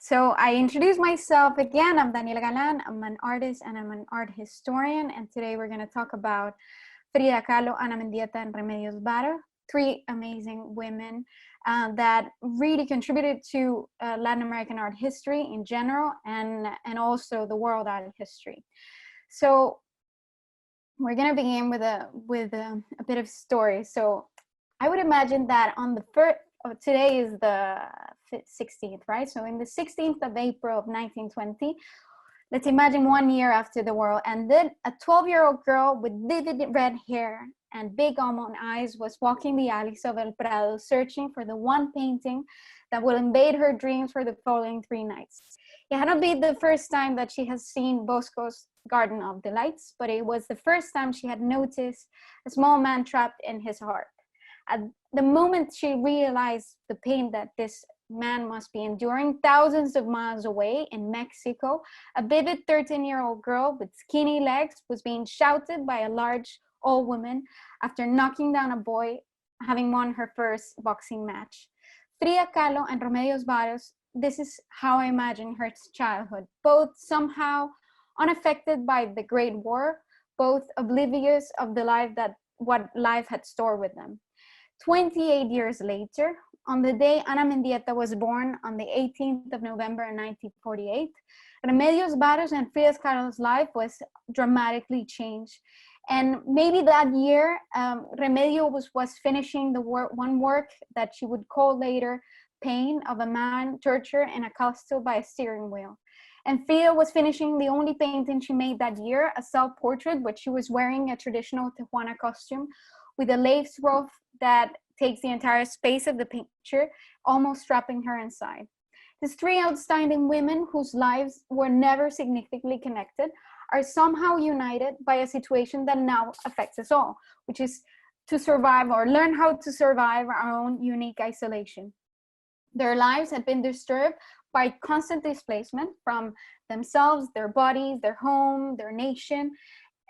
So I introduce myself again. I'm Daniela Galan. I'm an artist and I'm an art historian. And today we're going to talk about Frida Kahlo, Mendieta Remedios Varo, three amazing women that really contributed to Latin American art history in general and also the world art history. So we're going to begin with a bit of story. So I would imagine that on the first, today is the 16th, right? So in the 16th of April of 1920, let's imagine 1 year after the war ended, a 12-year-old girl with vivid red hair and big almond eyes was walking the alleys of El Prado, searching for the one painting that will invade her dreams for the following 3 nights. It had not been the first time that she has seen Bosco's Garden of Delights, but it was the first time she had noticed a small man trapped in his heart. At the moment she realized the pain that this man must be enduring thousands of miles away in Mexico, a vivid 13-year-old girl with skinny legs was being shouted by a large old woman after knocking down a boy having won her first boxing match. Frida Kahlo and Remedios Varo, this is how I imagine her childhood, both somehow unaffected by the Great War, both oblivious of the life that what life had stored with them. 28 years later, on the day Ana Mendieta was born on the 18th of November 1948, Remedios Varo and Frida Kahlo's life was dramatically changed. And maybe that year, Remedios was finishing the one work that she would call later Pain of a Man tortured in a castle by a steering wheel. And Frida was finishing the only painting she made that year, a self-portrait, which she was wearing a traditional Tijuana costume with a lace ruff that takes the entire space of the picture, almost trapping her inside. These 3 outstanding women whose lives were never significantly connected are somehow united by a situation that now affects us all, which is to survive or learn how to survive our own unique isolation. Their lives had been disturbed by constant displacement from themselves, their bodies, their home, their nation,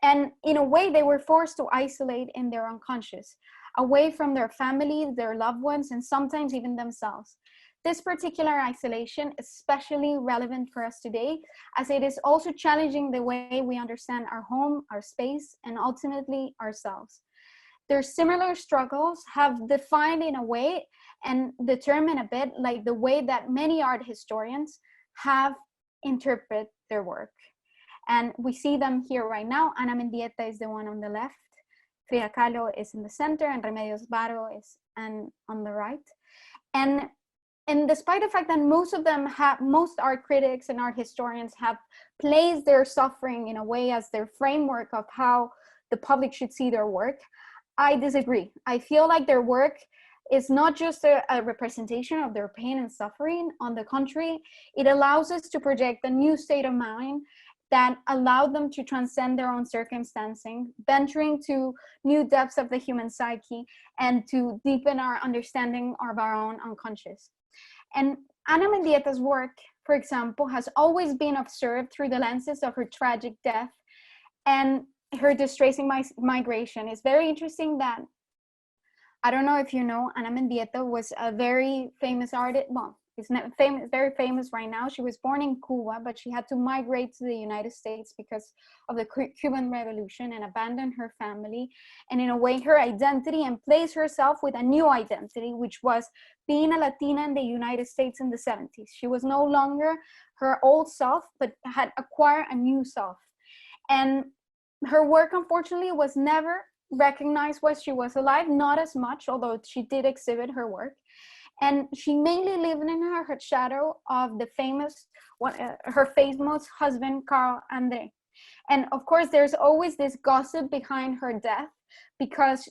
and in a way they were forced to isolate in their unconscious, away from their families, their loved ones, and sometimes even themselves. This particular isolation is especially relevant for us today, as it is also challenging the way we understand our home, our space, and ultimately ourselves. Their similar struggles have defined in a way and determined a bit like the way that many art historians have interpreted their work. And we see them here right now. Ana Mendieta is the one on the left. Frida Kahlo is in the center, and Remedios Varo is on the right. And despite the fact that most art critics and art historians have placed their suffering in a way as their framework of how the public should see their work, I disagree. I feel like their work is not just a representation of their pain and suffering. On the contrary, it allows us to project a new state of mind that allowed them to transcend their own circumstancing, venturing to new depths of the human psyche and to deepen our understanding of our own unconscious. And Ana Mendieta's work, for example, has always been observed through the lenses of her tragic death and her distressing migration. It's very interesting that, I don't know if you know, Ana Mendieta was a very famous artist. Well, is very famous right now. She was born in Cuba, but she had to migrate to the United States because of the Cuban Revolution and abandon her family. And in a way, her identity, and place herself with a new identity, which was being a Latina in the United States in the 70s. She was no longer her old self, but had acquired a new self. And her work, unfortunately, was never recognized while she was alive, not as much, although she did exhibit her work. And she mainly lived in her shadow of the her famous husband, Carl Andre. And of course, there's always this gossip behind her death, because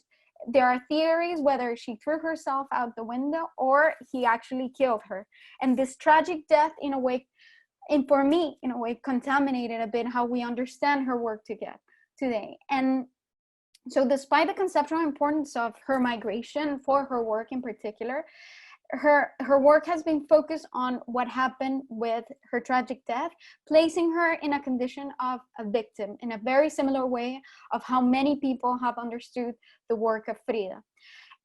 there are theories whether she threw herself out the window or he actually killed her. And this tragic death, in a way, and for me, in a way, contaminated a bit how we understand her work today. And so despite the conceptual importance of her migration for her work in particular, her work has been focused on what happened with her tragic death, placing her in a condition of a victim in a very similar way of how many people have understood the work of Frida.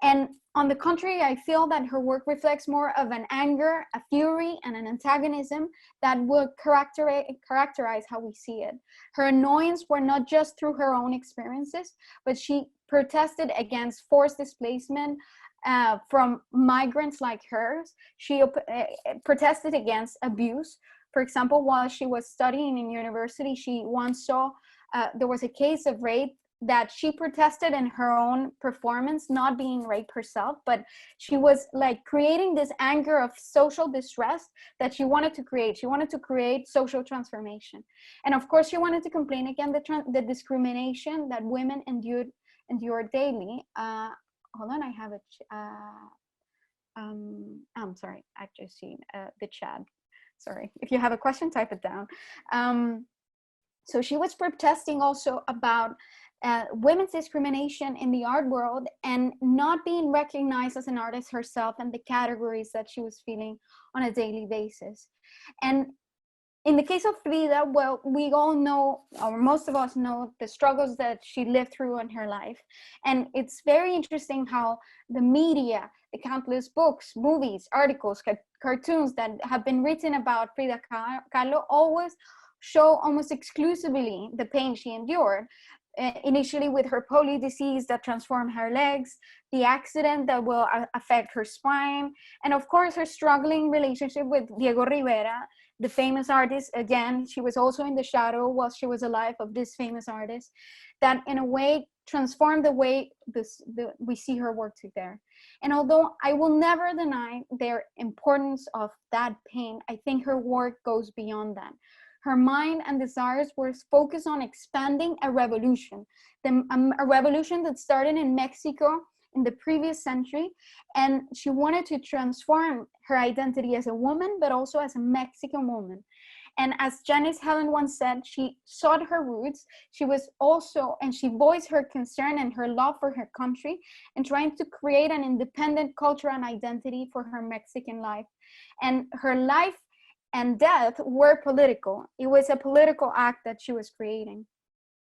And on the contrary, I feel that her work reflects more of an anger, a fury, and an antagonism that would characterize how we see it. Her annoyance were not just through her own experiences, but she protested against forced displacement from migrants like hers. She protested against abuse. For example, while she was studying in university, she once saw there was a case of rape that she protested in her own performance, not being raped herself, but she was like creating this anger of social distress that she wanted to create. She wanted to create social transformation. And of course, she wanted to complain against the discrimination that women endure daily. Hold on, I have it. I'm sorry, I just seen the chat. Sorry, if you have a question, type it down. So she was protesting also about women's discrimination in the art world and not being recognized as an artist herself and the categories that she was feeling on a daily basis. And in the case of Frida, well, we all know, or most of us know, the struggles that she lived through in her life. And it's very interesting how the media, the countless books, movies, articles, cartoons that have been written about Frida Kahlo always show almost exclusively the pain she endured. Initially with her polio disease that transformed her legs, the accident that will affect her spine, and of course her struggling relationship with Diego Rivera, the famous artist. Again, she was also in the shadow while she was alive of this famous artist that in a way transformed the way we see her work today. And although I will never deny their importance of that pain, I think her work goes beyond that. Her mind and desires were focused on expanding a revolution, a revolution that started in Mexico in the previous century. And she wanted to transform her identity as a woman, but also as a Mexican woman. And as Janice Helen once said, she sought her roots. She was also, and she voiced her concern and her love for her country and trying to create an independent culture and identity for her Mexican life. And her life and death were political. It was a political act that she was creating.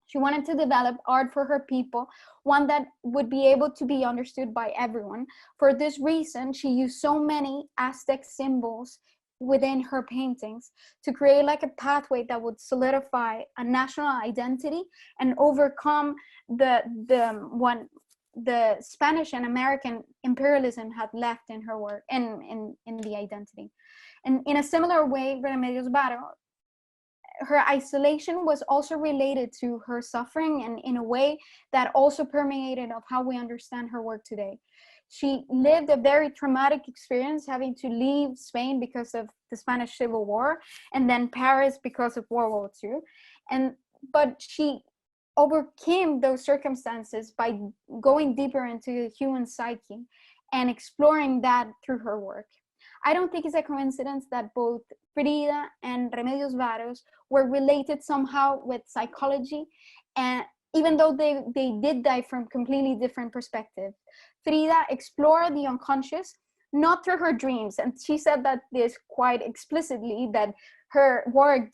She wanted to develop art for her people, one that would be able to be understood by everyone. For this reason, she used so many Aztec symbols within her paintings to create like a pathway that would solidify a national identity and overcome the Spanish and American imperialism had left in her work and in the identity. And in a similar way, Remedios Varo, her isolation was also related to her suffering and in a way that also permeated of how we understand her work today. She lived a very traumatic experience having to leave Spain because of the Spanish Civil War and then Paris because of World War II. But she overcame those circumstances by going deeper into the human psyche and exploring that through her work. I don't think it's a coincidence that both Frida and Remedios Varo were related somehow with psychology, and even though they did die from completely different perspectives. Frida explored the unconscious, not through her dreams, and she said that this quite explicitly, that her work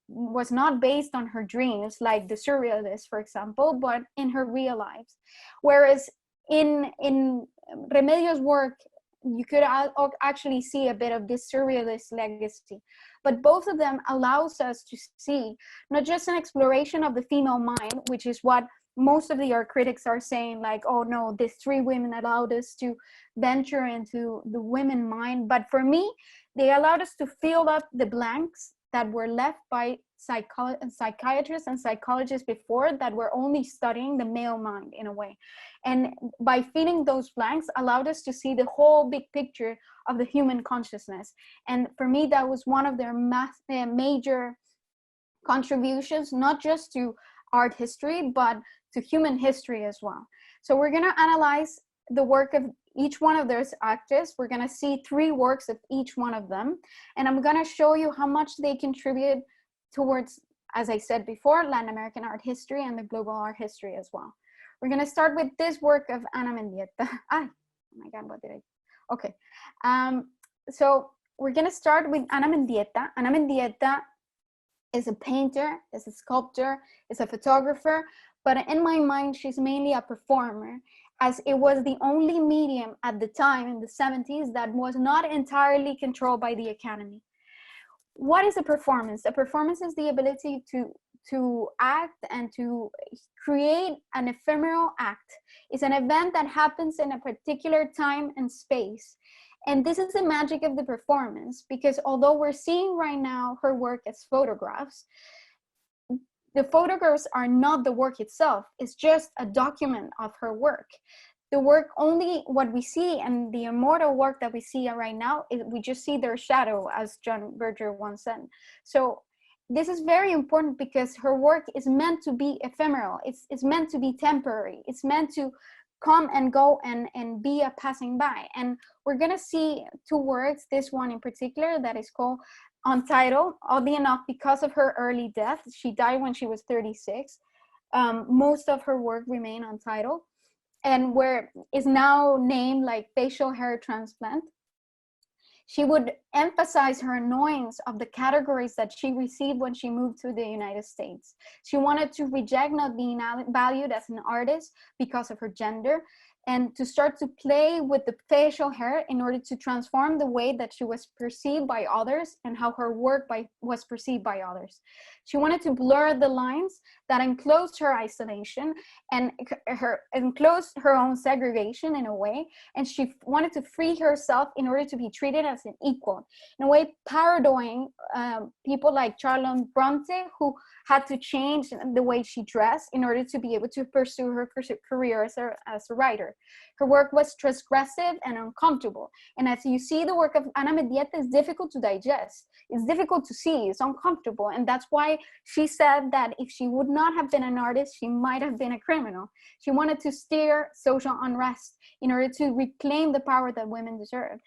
was not based on her dreams, like the surrealists, for example, but in her real lives. Whereas in Remedios' work, you could actually see a bit of this surrealist legacy. But both of them allows us to see not just an exploration of the female mind, which is what most of the art critics are saying, like, oh no, these three women allowed us to venture into the women mind. But for me, they allowed us to fill up the blanks that were left by psychiatrists and psychologists before that were only studying the male mind in a way. And by filling those blanks allowed us to see the whole big picture of the human consciousness. And for me, that was one of their major contributions, not just to art history, but to human history as well. So we're going to analyze the work of each one of those artists. We're going to see 3 works of each one of them. And I'm going to show you how much they contribute towards, as I said before, Latin American art history and the global art history as well. We're going to start with this work of Ana Mendieta. Oh my God, what did I? Okay. So we're going to start with Ana Mendieta. Ana Mendieta is a painter, is a sculptor, is a photographer, but in my mind, she's mainly a performer. as it was the only medium at the time in the 70s that was not entirely controlled by the academy. What is a performance? A performance is the ability to act and to create an ephemeral act. It's an event that happens in a particular time and space. And this is the magic of the performance, because although we're seeing right now her work as photographs, the photographs are not the work itself. It's just a document of her work. The work, only what we see, and the immortal work that we see right now, we just see their shadow, as John Berger once said. So this is very important, because her work is meant to be ephemeral. It's meant to be temporary. It's meant to come and go and be a passing by. And we're gonna see two works, this one in particular that is called Untitled. Oddly enough, because of her early death, she died when she was 36. Most of her work remain untitled, and where is now named like facial hair transplant. She would emphasize her annoyance of the categories that she received when she moved to the United States. She wanted to reject not being valued as an artist because of her gender, and to start to play with the facial hair in order to transform the way that she was perceived by others and how her work was perceived by others. She wanted to blur the lines that enclosed her isolation and enclosed her own segregation in a way, and she wanted to free herself in order to be treated as an equal, in a way parodying people like Charlotte Bronte, who had to change the way she dressed in order to be able to pursue her career as a writer. Her work was transgressive and uncomfortable. And as you see, the work of Ana Mendieta is difficult to digest. It's difficult to see, it's uncomfortable. And that's why she said that if she would not have been an artist, she might have been a criminal. She wanted to steer social unrest in order to reclaim the power that women deserve.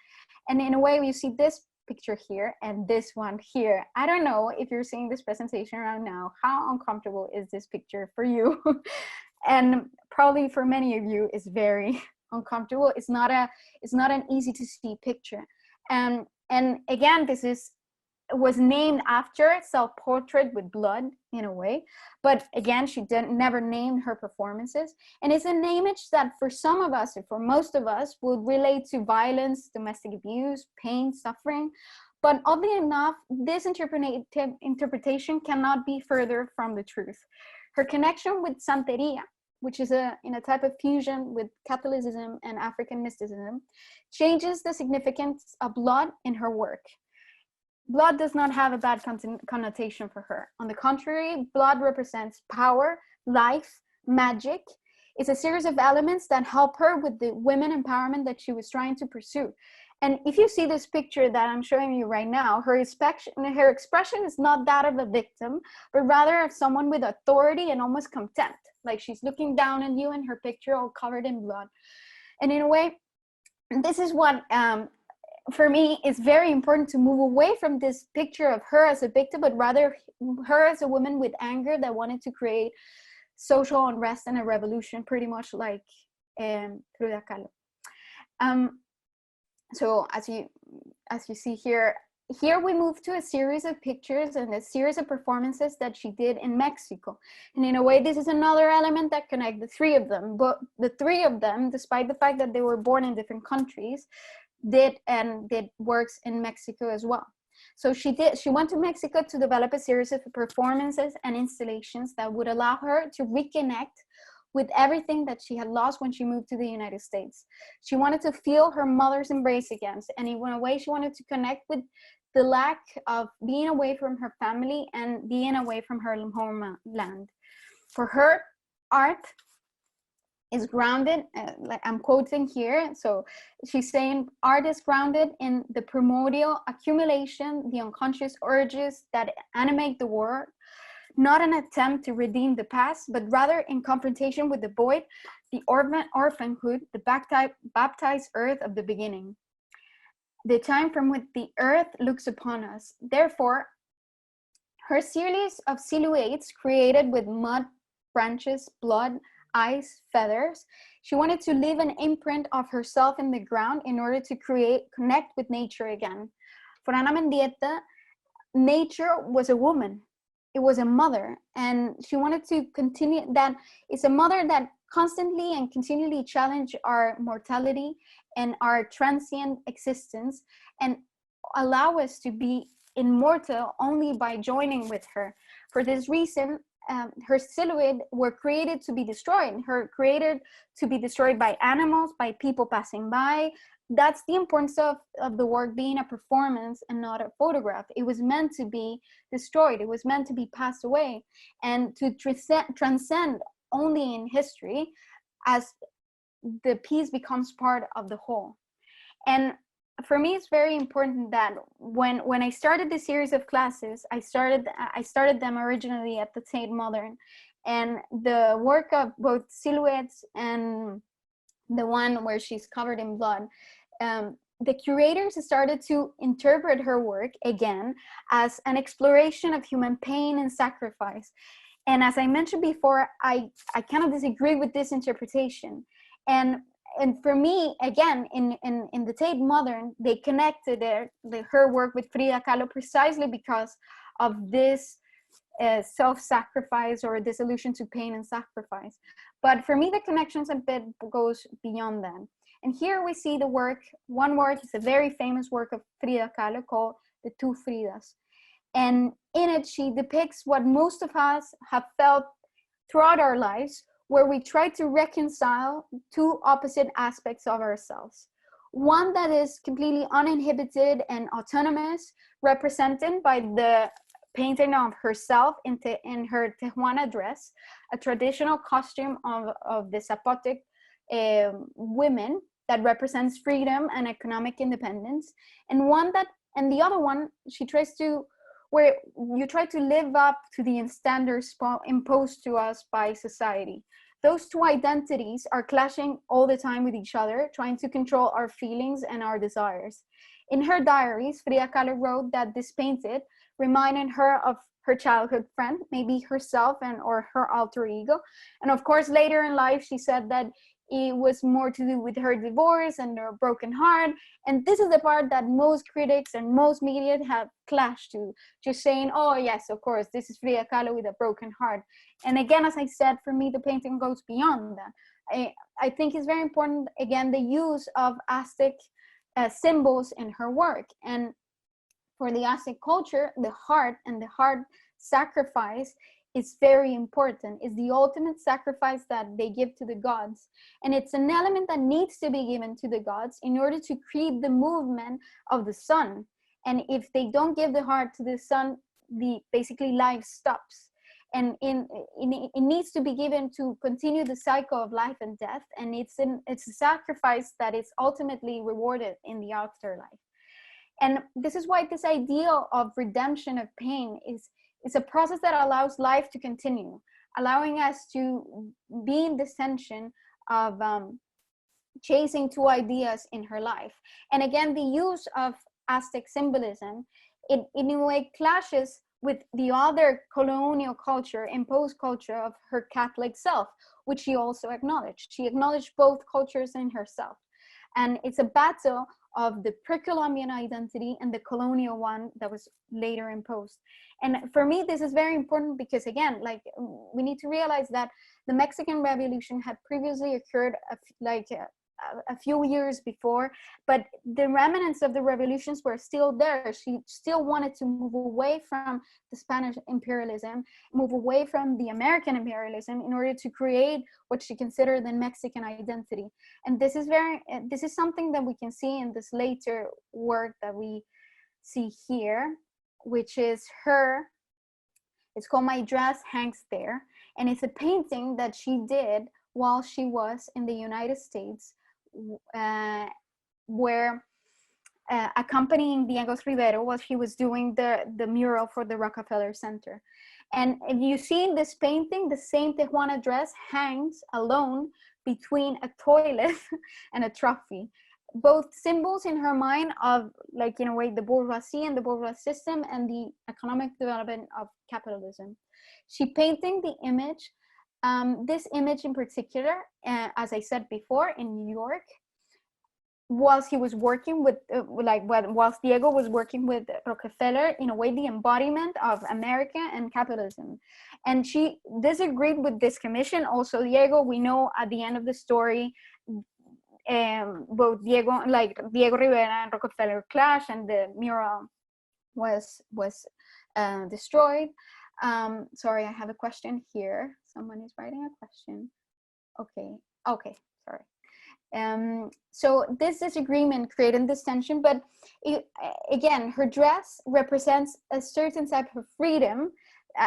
And in a way, you see this picture here and this one here. I don't know if you're seeing this presentation right now, how uncomfortable is this picture for you? And probably for many of you, it's very uncomfortable. It's not an easy to see picture. And again, was named after Self-Portrait with Blood in a way, but again, she never named her performances. And it's an image that for some of us, or for most of us, would relate to violence, domestic abuse, pain, suffering. But oddly enough, this interpretation cannot be further from the truth. Her connection with Santeria, which is in a type of fusion with Catholicism and African mysticism, changes the significance of blood in her work. Blood does not have a bad connotation for her. On the contrary, blood represents power, life, magic. It's a series of elements that help her with the women empowerment that she was trying to pursue. And if you see this picture that I'm showing you right now, her expression is not that of a victim, but rather of someone with authority and almost contempt. Like she's looking down on you in her picture, all covered in blood. And in a way, this is what, for me, is very important to move away from this picture of her as a victim, but rather her as a woman with anger that wanted to create social unrest and a revolution, pretty much like Frida Kahlo. So as you see here we move to a series of pictures and a series of performances that she did in Mexico. And in a way, this is another element that connects the three of them. But the three of them, despite the fact that they were born in different countries, did works in Mexico as well. So she went to Mexico to develop a series of performances and installations that would allow her to reconnect with everything that she had lost when she moved to the United States. She wanted to feel her mother's embrace again. And in a way, she wanted to connect with the lack of being away from her family and being away from her homeland. For her, art is grounded, like I'm quoting here. So she's saying, art is grounded in the primordial accumulation, the unconscious urges that animate the world, not an attempt to redeem the past, but rather in confrontation with the void, the orphanhood, the baptized earth of the beginning. The time from which the earth looks upon us. Therefore, her series of silhouettes created with mud, branches, blood, ice, feathers, she wanted to leave an imprint of herself in the ground in order to connect with nature again. For Ana Mendieta, nature was a woman. It was a mother, and she wanted to continue that. It's a mother that constantly and continually challenge our mortality and our transient existence, and allow us to be immortal only by joining with her. For this reason, her silhouette were created to be destroyed. Her created to be destroyed by animals, by people passing by. That's the importance of the work being a performance and not a photograph. It was meant to be destroyed. It was meant to be passed away and to transcend only in history as the piece becomes part of the whole. And for me, it's very important that when I started the series of classes, I started them originally at the Tate Modern, and the work of both silhouettes and the one where she's covered in blood, the curators started to interpret her work again as an exploration of human pain and sacrifice. And as I mentioned before, I cannot disagree with this interpretation. And for me, again, in the Tate Modern, they connected her work with Frida Kahlo precisely because of this self-sacrifice or this allusion to pain and sacrifice. But for me, the connections a bit goes beyond that. And here we see the work, one work, it's a very famous work of Frida Kahlo called The Two Fridas. And in it, she depicts what most of us have felt throughout our lives, where we try to reconcile two opposite aspects of ourselves. One that is completely uninhibited and autonomous, represented by the painting of herself in her Tehuana dress, a traditional costume of the Zapotec women that represents freedom and economic independence. And the other one, she tries to, where you try to live up to the standards imposed to us by society. Those two identities are clashing all the time with each other, trying to control our feelings and our desires. In her diaries, Frida Kahlo wrote that this painted reminded her of her childhood friend, maybe herself or her alter ego. And of course, later in life, she said that it was more to do with her divorce and her broken heart. And this is the part that most critics and most media have clashed to, just saying, oh yes, of course, this is Frida Kahlo with a broken heart. And again, as I said, for me, the painting goes beyond that. I think it's very important, again, the use of Aztec symbols in her work. And for the Aztec culture, the heart and the heart sacrifice is very important. It's the ultimate sacrifice that they give to the gods. And it's an element that needs to be given to the gods in order to create the movement of the sun. And if they don't give the heart to the sun, basically life stops. And it needs to be given to continue the cycle of life and death. And it's a sacrifice that is ultimately rewarded in the afterlife. And this is why this idea of redemption of pain is a process that allows life to continue, allowing us to be in this tension of chasing two ideas in her life. And again, the use of Aztec symbolism, it in a way clashes with the other colonial culture, imposed culture of her Catholic self, which she also acknowledged. She acknowledged both cultures in herself. And it's a battle of the pre-Columbian identity and the colonial one that was later imposed. And for me, this is very important because, again, like, we need to realize that the Mexican Revolution had previously occurred a few years before, but the remnants of the revolutions were still there. She still wanted to move away from the Spanish imperialism, move away from the American imperialism in order to create what she considered the Mexican identity. And this is something that we can see in this later work that we see here, which is it's called My Dress Hangs There. And it's a painting that she did while she was in the United States, where accompanying Diego Rivero while he was doing the mural for the Rockefeller Center. And if you see in this painting, the same Tehuana dress hangs alone between a toilet and a trophy. Both symbols in her mind of, like, in a way, the bourgeoisie and the bourgeois system and the economic development of capitalism. She painting the image, this image in particular, as I said before, in New York, whilst he was working with, whilst Diego was working with Rockefeller, in a way, the embodiment of America and capitalism. And she disagreed with this commission. Also, Diego, we know at the end of the story, both Diego Rivera and Rockefeller clash, and the mural was destroyed. Sorry, I have a question here. Someone is writing a question. Okay, sorry. So this disagreement created this tension, but again, her dress represents a certain type of freedom.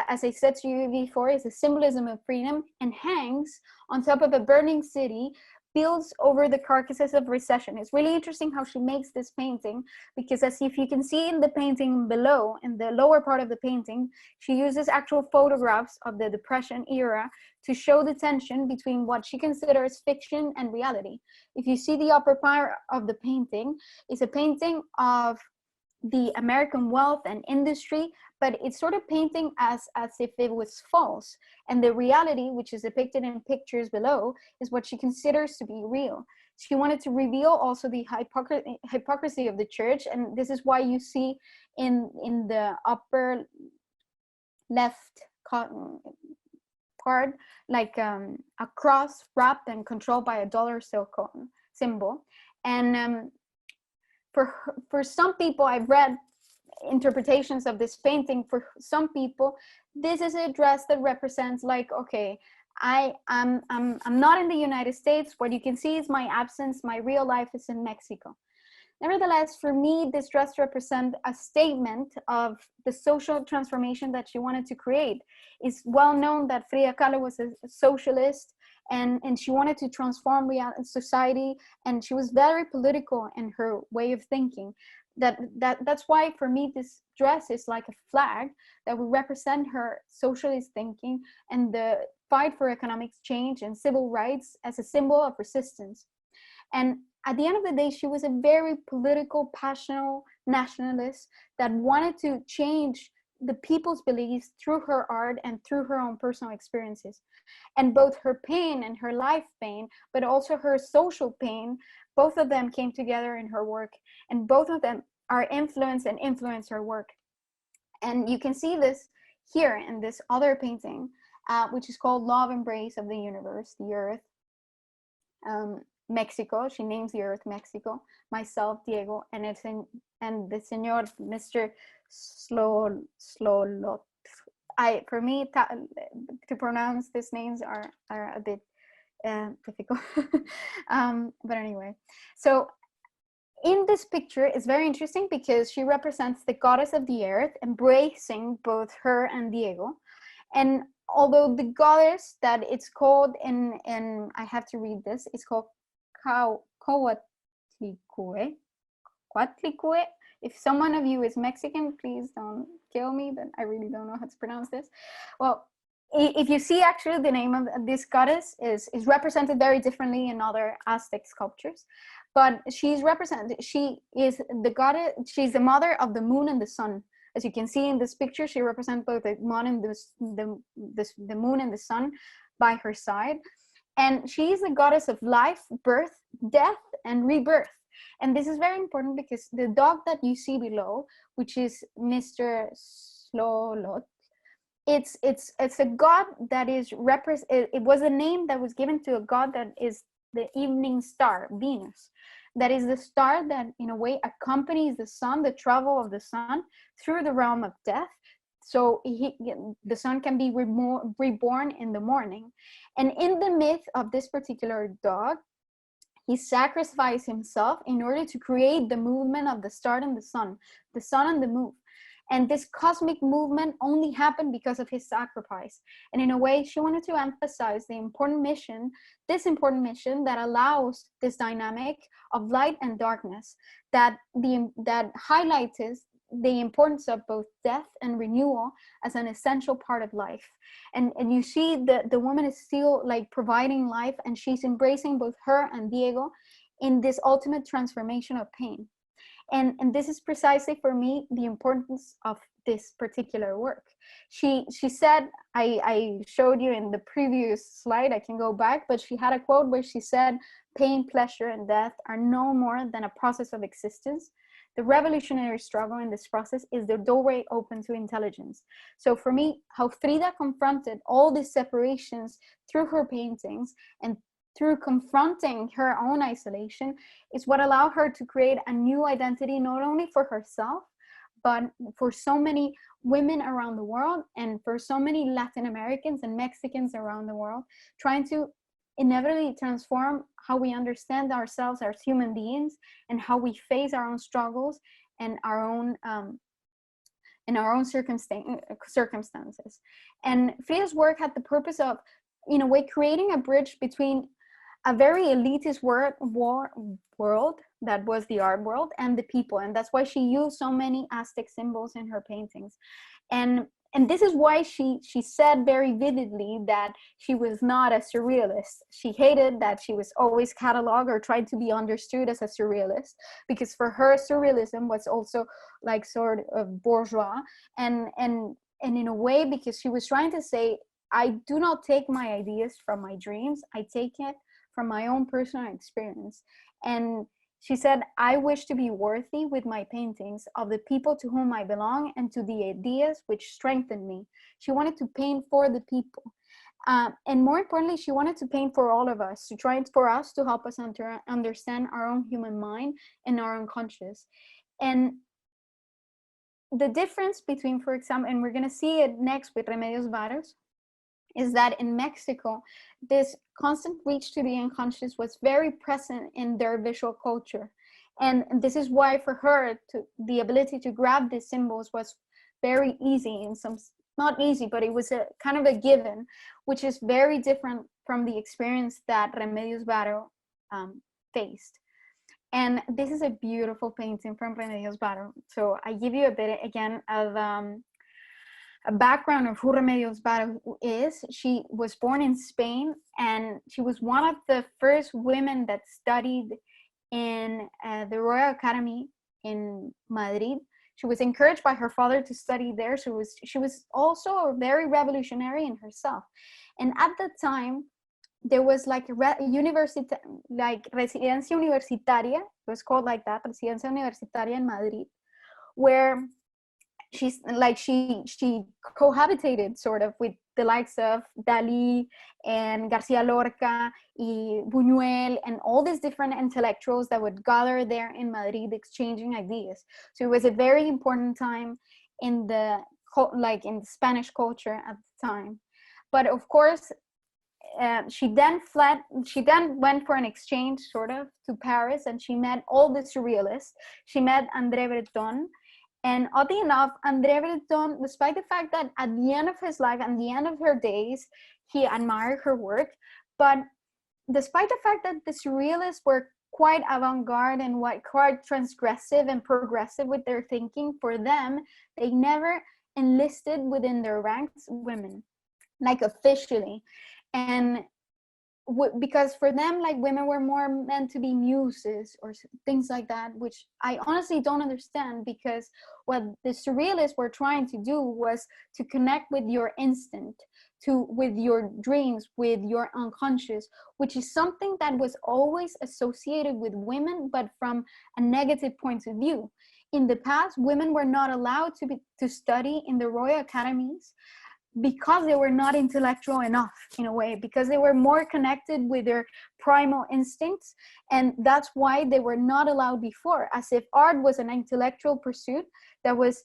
As I said to you before, it's a symbolism of freedom, and hangs on top of a burning city, builds over the carcasses of recession. It's really interesting how she makes this painting, because as if you can see in the painting below, in the lower part of the painting, she uses actual photographs of the Depression era to show the tension between what she considers fiction and reality. If you see the upper part of the painting, it's a painting of the American wealth and industry, but it's sort of painting as if it was false. And the reality, which is depicted in pictures below, is what she considers to be real. She wanted to reveal also the hypocrisy of the church, and this is why you see in the upper left part, like a cross wrapped and controlled by a dollar symbol. And for some people, I've read interpretations of this painting. For some people, this is a dress that represents, like, okay, I'm not in the United States. What you can see is my absence. My real life is in Mexico. Nevertheless, for me, this dress represents a statement of the social transformation that she wanted to create. It's well known that Frida Kahlo was a socialist, and she wanted to transform society, and she was very political in her way of thinking. That's why, for me, this dress is like a flag that would represent her socialist thinking and the fight for economic change and civil rights as a symbol of resistance. And at the end of the day, she was a very political, passionate nationalist that wanted to change the people's beliefs through her art and through her own personal experiences. And both her pain and her life pain, but also her social pain, both of them came together in her work, and both of them are influence her work. And you can see this here in this other painting, which is called Love Embrace of the Universe, the Earth. Mexico, she names the earth Mexico, myself, Diego, and the señor, Mr. Slolot. For me, to pronounce these names are a bit difficult. But anyway, so in this picture, it's very interesting because she represents the goddess of the earth, embracing both her and Diego. And although the goddess that it's called in I have to read this, it's called Coatlicue. If someone of you is Mexican, please don't kill me, but I really don't know how to pronounce this. Well, if you see, actually, the name of this goddess is represented very differently in other Aztec sculptures, but she is the goddess. She's the mother of the moon and the sun. As you can see in this picture, she represents both the moon and the moon and the sun by her side. And she is the goddess of life, birth, death, and rebirth. And this is very important because the dog that you see below, which is Mr. Slolot, it's a god that is it was a name that was given to a god that is the evening star, Venus. That is the star that, in a way, accompanies the sun, the travel of the sun through the realm of death. So the sun can be reborn in the morning. And in the myth of this particular dog, he sacrificed himself in order to create the movement of the star and the sun and the moon. And this cosmic movement only happened because of his sacrifice. And in a way, she wanted to emphasize this important mission that allows this dynamic of light and darkness, that highlights the importance of both death and renewal as an essential part of life. And you see the woman is still like providing life, and she's embracing both her and Diego in this ultimate transformation of pain. And this is precisely, for me, the importance of this particular work. She said, I showed you in the previous slide, I can go back, but she had a quote where she said, "Pain, pleasure, and death are no more than a process of existence. The revolutionary struggle in this process is the doorway open to intelligence." So for me, how Frida confronted all these separations through her paintings and through confronting her own isolation is what allowed her to create a new identity, not only for herself, but for so many women around the world, and for so many Latin Americans and Mexicans around the world, trying to inevitably transform how we understand ourselves as human beings and how we face our own struggles and our own circumstances. And Frida's work had the purpose of, in a way, creating a bridge between a very elitist world that was the art world and the people. And that's why she used so many Aztec symbols in her paintings. And this is why she said very vividly that she was not a surrealist. She hated that she was always cataloged or tried to be understood as a surrealist, because for her, surrealism was also like sort of bourgeois. And in a way, because she was trying to say, I do not take my ideas from my dreams, I take it from my own personal experience. And she said, I wish to be worthy with my paintings of the people to whom I belong and to the ideas which strengthen me. She wanted to paint for the people. And more importantly, she wanted to paint for all of us, to try for us to help us understand our own human mind and our own conscious. And the difference between, for example, and we're going to see it next with Remedios Varo, is that in Mexico, this constant reach to the unconscious was very present in their visual culture. And this is why for her, the ability to grab these symbols was very easy, in some, not easy, but it was a kind of a given, which is very different from the experience that Remedios Varo faced. And this is a beautiful painting from Remedios Varo. So I give you a bit again of a background of who Remedios Varo is. She was born in Spain, and she was one of the first women that studied in the Royal Academy in Madrid. She was encouraged by her father to study there. She was also very revolutionary in herself. And at the time, there was like residencia universitaria, it was called like that, residencia universitaria in Madrid, where she cohabitated sort of with the likes of Dali and Garcia Lorca y Buñuel and all these different intellectuals that would gather there in Madrid exchanging ideas. So it was a very important time in the Spanish culture at the time. But of course, she then went for an exchange sort of to Paris, and she met all the surrealists. She met André Breton. And oddly enough, André Breton, despite the fact that at the end of his life and the end of her days, he admired her work, but despite the fact that the surrealists were quite avant-garde and quite transgressive and progressive with their thinking, for them, they never enlisted within their ranks women, like officially. And because for them, like, women were more meant to be muses or things like that, which I honestly don't understand, because what the surrealists were trying to do was to connect with your instinct, with your dreams, with your unconscious, which is something that was always associated with women, but from a negative point of view. In the past, women were not allowed to study in the royal academies, because they were not intellectual enough, in a way, because they were more connected with their primal instincts. And that's why they were not allowed before, as if art was an intellectual pursuit that was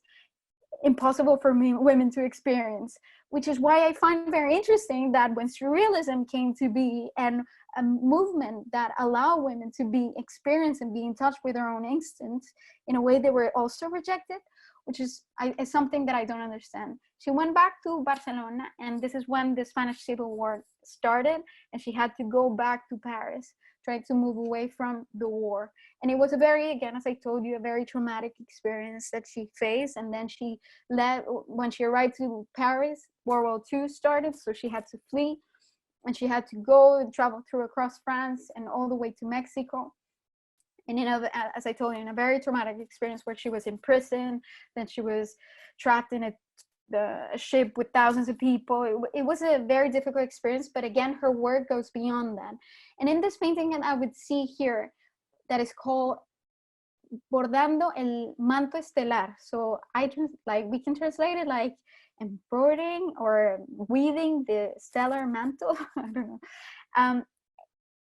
impossible for women to experience. Which is why I find very interesting that when surrealism came to be, and a movement that allowed women to experience and be in touch with their own instincts, in a way they were also rejected, which is something that I don't understand. She went back to Barcelona, and this is when the Spanish Civil War started, and she had to go back to Paris, trying to move away from the war. And it was a very, again, as I told you, a very traumatic experience that she faced. And then she when she arrived to Paris, World War II started, so she had to flee, and she had to go and travel across France and all the way to Mexico. And as I told you, in a very traumatic experience where she was in prison, then she was trapped in a ship with thousands of people. It was a very difficult experience, but again, her work goes beyond that. And in this painting, and I would see here, that is called Bordando el manto estelar. So we can translate it like embroidering or weaving the stellar mantle. I don't know.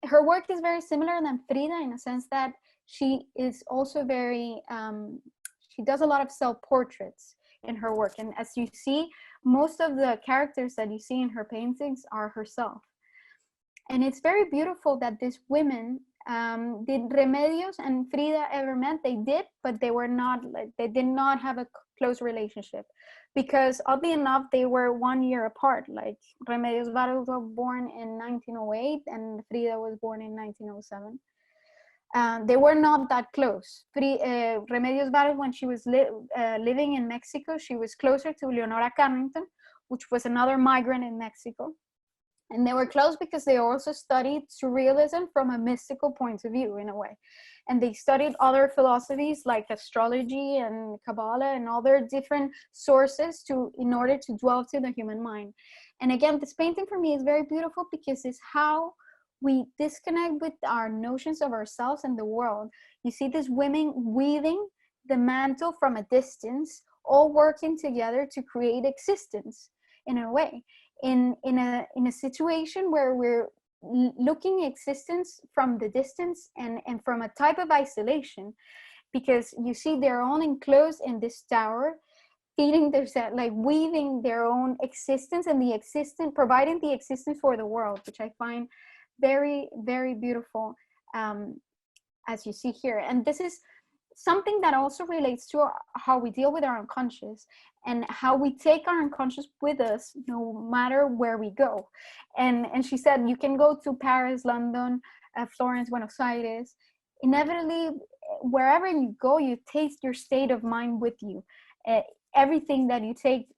Her work is very similar than Frida in a sense that she is also very, she does a lot of self-portraits in her work. And as you see, most of the characters that you see in her paintings are herself. And it's very beautiful that these women, did Remedios and Frida ever met? They did, but they were not, they did not have a close relationship, because oddly enough, they were 1 year apart. Like Remedios Varo was born in 1908 and Frida was born in 1907. They were not that close. Remedios Varo, when she was living in Mexico, she was closer to Leonora Carrington, which was another migrant in Mexico. And they were close because they also studied surrealism from a mystical point of view, in a way. And they studied other philosophies like astrology and Kabbalah and other different sources in order to dwell to the human mind. And again, this painting for me is very beautiful because it's how we disconnect with our notions of ourselves and the world. You see these women weaving the mantle from a distance, all working together to create existence in a way. In a situation where we're looking at existence from the distance and from a type of isolation, because you see they're all enclosed in this tower, feeding themselves, like weaving their own existence and providing the existence for the world, which I find very, very beautiful, as you see here. And this is something that also relates to how we deal with our unconscious and how we take our unconscious with us no matter where we go. And she said, you can go to Paris, London, Florence, Buenos Aires. Inevitably, wherever you go, you take your state of mind with you. Everything that you take,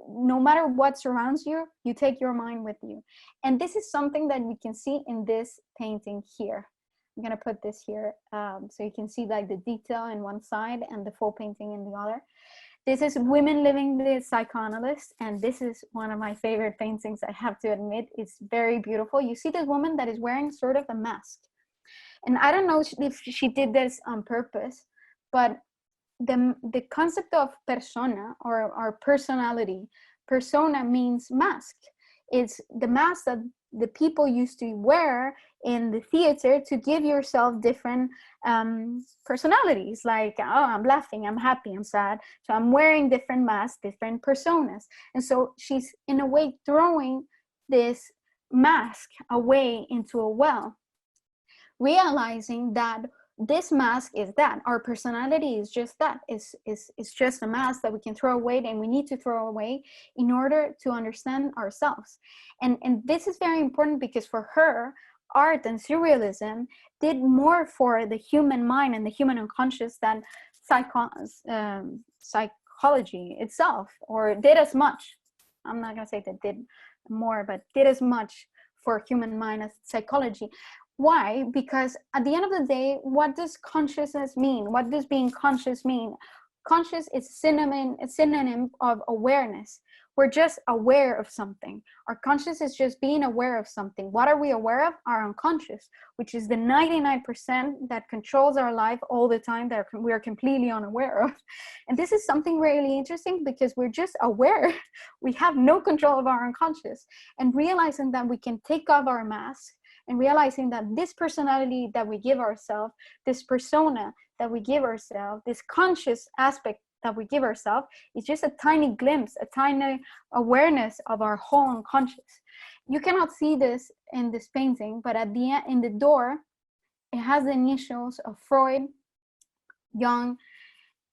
no matter what surrounds you, you take your mind with you. And this is something that we can see in this painting here. I'm gonna put this here so you can see like the detail in one side and the full painting in the other. This is Women Living the Psychoanalyst, and this is one of my favorite paintings, I have to admit. It's very beautiful. You see this woman that is wearing sort of a mask. And I don't know if she did this on purpose, but the concept of persona or personality, persona means mask. It's the mask that the people used to wear in the theater to give yourself different personalities, like, oh, I'm laughing, I'm happy, I'm sad. So I'm wearing different masks, different personas. And so she's in a way throwing this mask away into a well, realizing that this mask is that our personality is just that. It's just a mask that we can throw away, and we need to throw away in order to understand ourselves. And this is very important because for her, art and surrealism did more for the human mind and the human unconscious than psychology itself, or did as much. I'm not gonna say that did more, but did as much for human mind as psychology. Why? Because at the end of the day, what does consciousness mean? What does being conscious mean? Conscious is a synonym of awareness. We're just aware of something. Our conscious is just being aware of something. What are we aware of? Our unconscious, which is the 99% that controls our life all the time, that we are completely unaware of. And this is something really interesting because we're just aware. We have no control of our unconscious. And realizing that we can take off our mask, and realizing that this personality that we give ourselves, this persona that we give ourselves, this conscious aspect that we give ourselves, is just a tiny glimpse, a tiny awareness of our whole unconscious. You cannot see this in this painting, but at the end, in the door, it has the initials of Freud, Jung,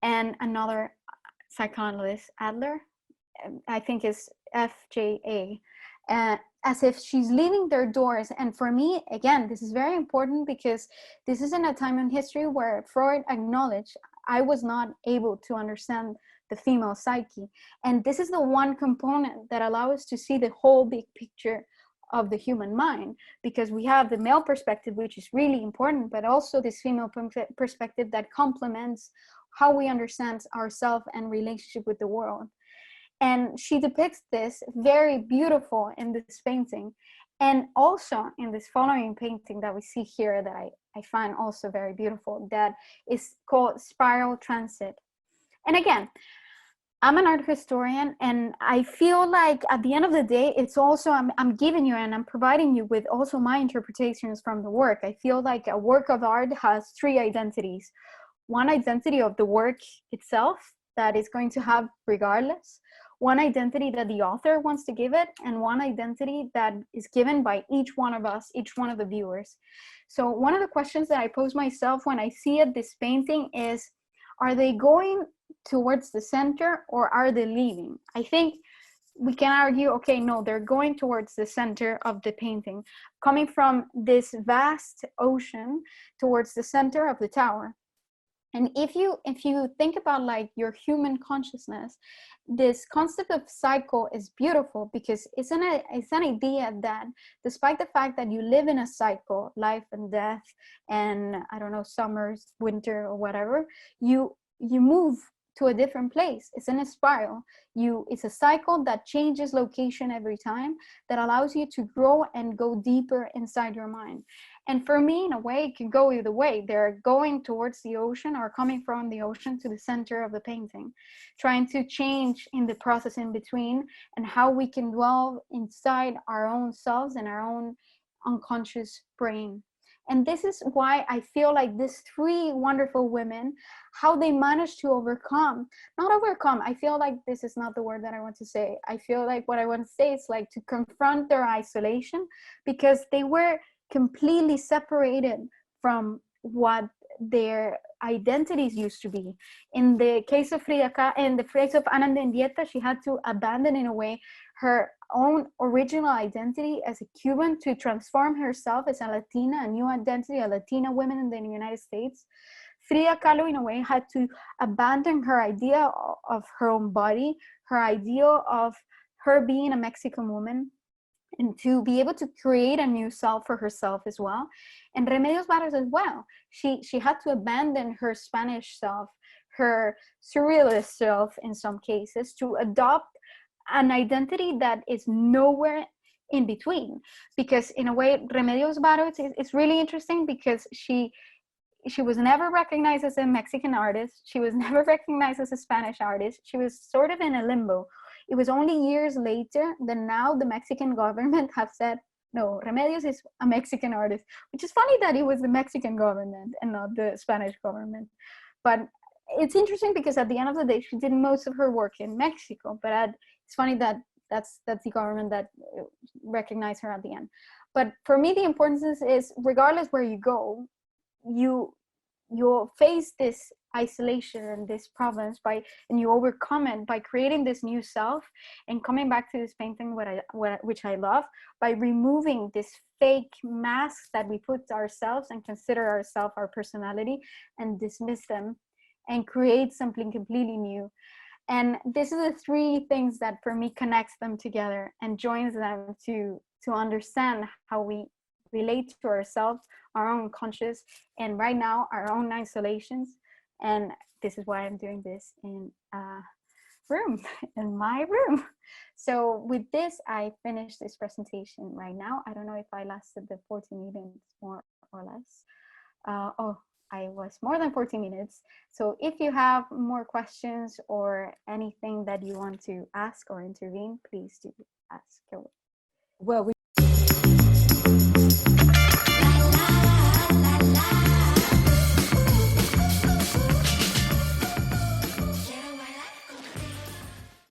and another psychoanalyst, Adler. I think it's FJA. As if she's leaving their doors. And for me, again, this is very important because this is in a time in history where Freud acknowledged I was not able to understand the female psyche. And this is the one component that allows us to see the whole big picture of the human mind, because we have the male perspective, which is really important, but also this female perspective that complements how we understand ourselves and relationship with the world. And she depicts this very beautiful in this painting, and also in this following painting that we see here that I find also very beautiful, that is called Spiral Transit. And again, I'm an art historian, and I feel like at the end of the day, it's also, I'm giving you and I'm providing you with also my interpretations from the work. I feel like a work of art has three identities. One identity of the work itself that is going to have regardless, one identity that the author wants to give it, and one identity that is given by each one of us, each one of the viewers. So one of the questions that I pose myself when I see this painting is, are they going towards the center or are they leaving? I think we can argue, okay, no, they're going towards the center of the painting, coming from this vast ocean towards the center of the tower. And if you think about like your human consciousness, this concept of cycle is beautiful, because it's an idea that despite the fact that you live in a cycle, life and death, and I don't know, summers, winter, or whatever, you move to a different place. It's in a spiral. It's a cycle that changes location every time, that allows you to grow and go deeper inside your mind. And for me, in a way, it can go either way. They're going towards the ocean or coming from the ocean to the center of the painting, trying to change in the process in between, and how we can dwell inside our own selves and our own unconscious brain. And this is why I feel like these three wonderful women, how they managed to not overcome, I feel like this is not the word that I want to say. I feel like what I want to say is like to confront their isolation, because they were completely separated from what their identities used to be. In the case of Frida Kahlo, in the case of Ana Mendieta, she had to abandon in a way her own original identity as a Cuban to transform herself as a Latina, a new identity, a Latina woman in the United States. Frida Kahlo, in a way, had to abandon her idea of her own body, her idea of her being a Mexican woman, and to be able to create a new self for herself as well. And Remedios Varo as well. She had to abandon her Spanish self, her surrealist self in some cases, to adopt an identity that is nowhere in between. Because in a way, Remedios Varo, it's really interesting, because she was never recognized as a Mexican artist. She was never recognized as a Spanish artist. She was sort of in a limbo. It was only years later that now the Mexican government have said, no, Remedios is a Mexican artist, which is funny that it was the Mexican government and not the Spanish government. But it's interesting because at the end of the day, she did most of her work in Mexico, but it's funny that that's the government that recognized her at the end. But for me, the importance is regardless where you go, you'll face this isolation and this problems and you overcome it by creating this new self, and coming back to this painting, which I love, by removing this fake masks that we put ourselves and consider ourselves our personality, and dismiss them and create something completely new. And this is the three things that for me connects them together and joins them to understand how we relate to ourselves, our own conscious, and right now our own isolations. And this is why I'm doing this in a room, in my room. So with this, I finished this presentation right now. I don't know if I lasted the 40 minutes more or less. I was more than 40 minutes. So if you have more questions or anything that you want to ask or intervene, please do ask. Well,